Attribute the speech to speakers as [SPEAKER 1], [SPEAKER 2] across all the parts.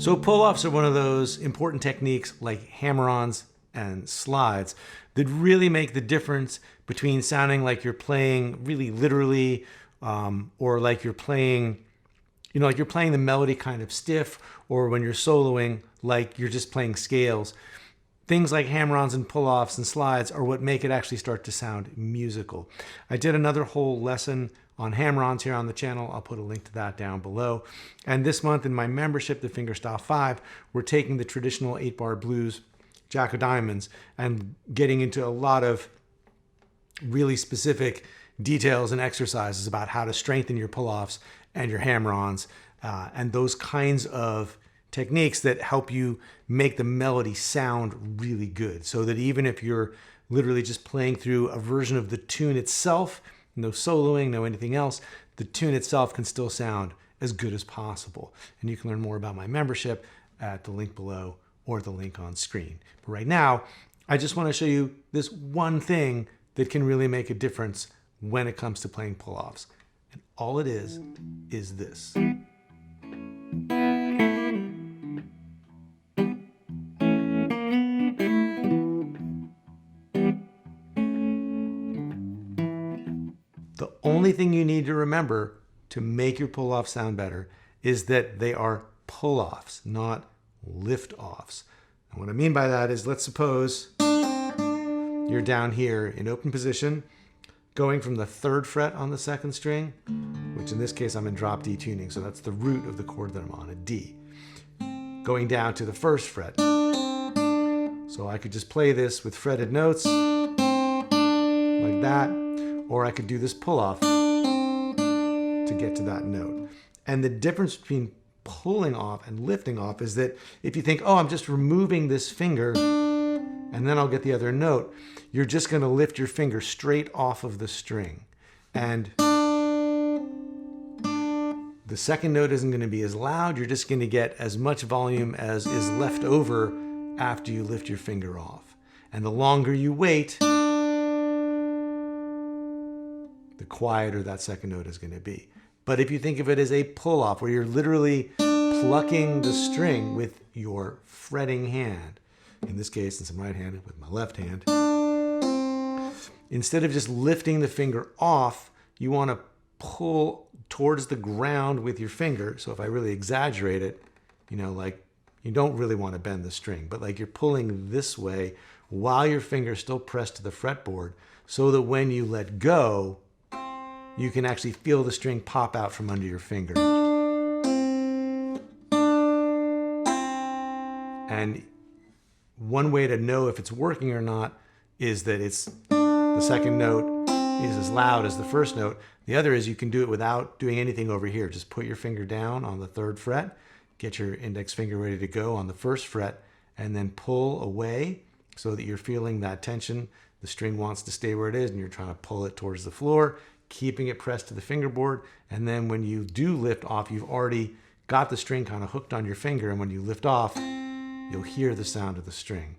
[SPEAKER 1] So pull-offs are one of those important techniques like hammer-ons and slides that really make the difference between sounding like you're playing really literally or like you're playing, like you're playing the melody kind of stiff, or when you're soloing like you're just playing scales. Things like hammer-ons and pull-offs and slides are what make it actually start to sound musical. I did another whole lesson on hammer-ons here on the channel. I'll put a link to that down below. And this month in my membership, the Fingerstyle 5, we're taking the traditional 8-bar blues, Jack of Diamonds, and getting into a lot of really specific details and exercises about how to strengthen your pull-offs and your hammer-ons and those kinds of techniques that help you make the melody sound really good, so that even if you're literally just playing through a version of the tune itself, no soloing, no anything else, the tune itself can still sound as good as possible. And you can learn more about my membership at the link below or the link on screen. But right now, I just want to show you this one thing that can really make a difference when it comes to playing pull-offs. And all it is this. The only thing you need to remember to make your pull-offs sound better is that they are pull-offs, not lift-offs. And what I mean by that is, let's suppose you're down here in open position, going from the 3rd fret on the 2nd string, which in this case I'm in drop D tuning, so that's the root of the chord that I'm on, a D, going down to the 1st fret. So I could just play this with fretted notes like that, or I could do this pull-off to get to that note. And the difference between pulling off and lifting off is that if you think, oh, I'm just removing this finger and then I'll get the other note, you're just going to lift your finger straight off of the string. And the 2nd note isn't going to be as loud. You're just going to get as much volume as is left over after you lift your finger off. And the longer you wait, the quieter that 2nd note is going to be. But if you think of it as a pull-off, where you're literally plucking the string with your fretting hand, in this case, since I'm right-handed, with my left hand, instead of just lifting the finger off, you want to pull towards the ground with your finger. So if I really exaggerate it, like you don't really want to bend the string, but like you're pulling this way while your finger's still pressed to the fretboard, so that when you let go, you can actually feel the string pop out from under your finger. And one way to know if it's working or not is that the 2nd note is as loud as the 1st note. The other is you can do it without doing anything over here. Just put your finger down on the 3rd fret, get your index finger ready to go on the 1st fret, and then pull away so that you're feeling that tension. The string wants to stay where it is and you're trying to pull it towards the floor, keeping it pressed to the fingerboard. And then when you do lift off, you've already got the string kind of hooked on your finger, and when you lift off, you'll hear the sound of the string.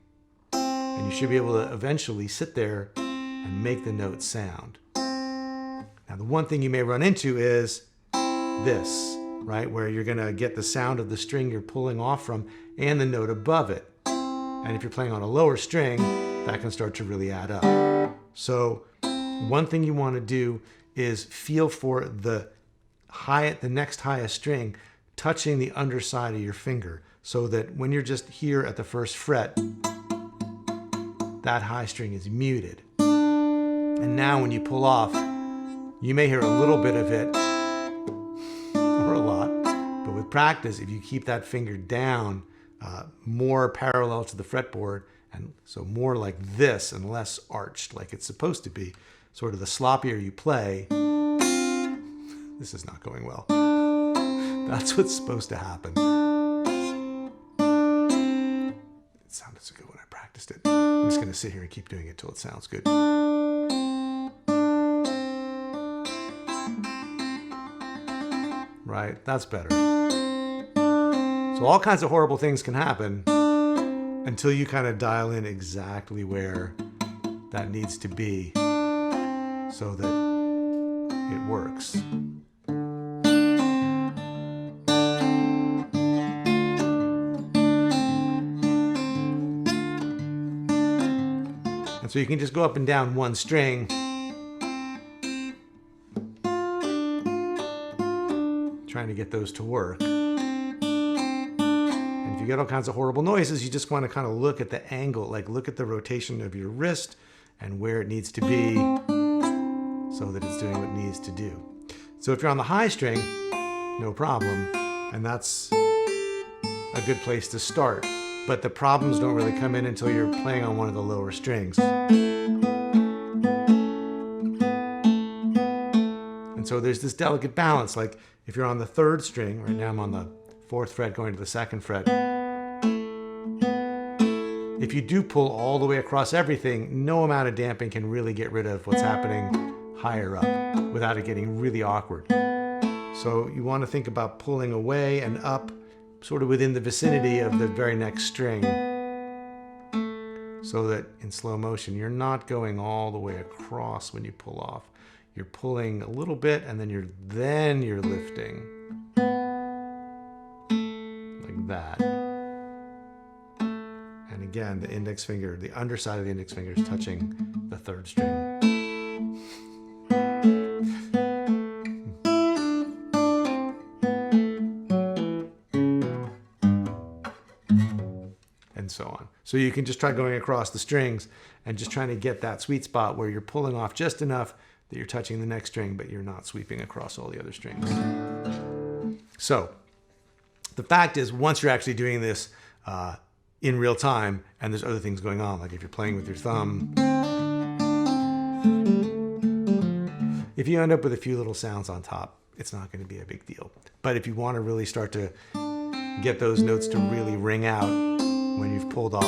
[SPEAKER 1] And you should be able to eventually sit there and make the note sound. Now, the one thing you may run into is this, right? Where you're going to get the sound of the string you're pulling off from and the note above it. And if you're playing on a lower string, that can start to really add up. So one thing you want to do is feel for the next highest string touching the underside of your finger, so that when you're just here at the 1st fret, that high string is muted. And now when you pull off, you may hear a little bit of it, or a lot, but with practice, if you keep that finger down more parallel to the fretboard, and so more like this and less arched like it's supposed to be, sort of the sloppier you play, this is not going well. That's what's supposed to happen. It sounded so good when I practiced it. I'm just going to sit here and keep doing it till it sounds good. Right, that's better. So all kinds of horrible things can happen until you kind of dial in exactly where that needs to be so that it works. So you can just go up and down one string, trying to get those to work. And if you get all kinds of horrible noises, you just want to kind of look at the angle, like look at the rotation of your wrist and where it needs to be so that it's doing what it needs to do. So if you're on the high string, no problem, and that's a good place to start. But the problems don't really come in until you're playing on one of the lower strings. And so there's this delicate balance, like if you're on the 3rd string, right now I'm on the 4th fret going to the 2nd fret. If you do pull all the way across everything, no amount of damping can really get rid of what's happening higher up without it getting really awkward. So you want to think about pulling away and up sort of within the vicinity of the very next string, so that in slow motion you're not going all the way across when you pull off. You're pulling a little bit and then you're lifting like that. And again, the index finger, the underside of the index finger is touching the 3rd string. And so on. So you can just try going across the strings and just trying to get that sweet spot where you're pulling off just enough that you're touching the next string, but you're not sweeping across all the other strings. So the fact is, once you're actually doing this in real time, and there's other things going on, like if you're playing with your thumb, if you end up with a few little sounds on top, it's not going to be a big deal. But if you want to really start to get those notes to really ring out when you've pulled off,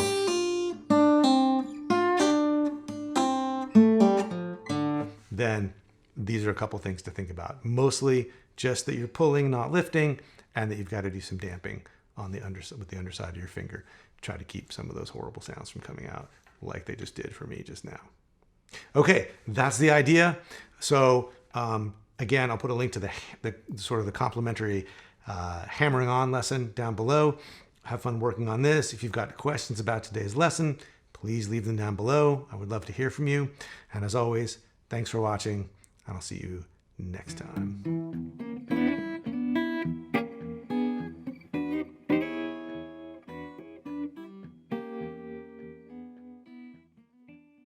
[SPEAKER 1] then these are a couple things to think about. Mostly just that you're pulling, not lifting, and that you've got to do some damping on the with the underside of your finger to try to keep some of those horrible sounds from coming out like they just did for me just now. Okay, that's the idea. So again, I'll put a link to the sort of the complimentary hammering on lesson down below. Have fun working on this. If you've got questions about today's lesson, please leave them down below. I would love to hear from you. And as always, thanks for watching, and I'll see you next time.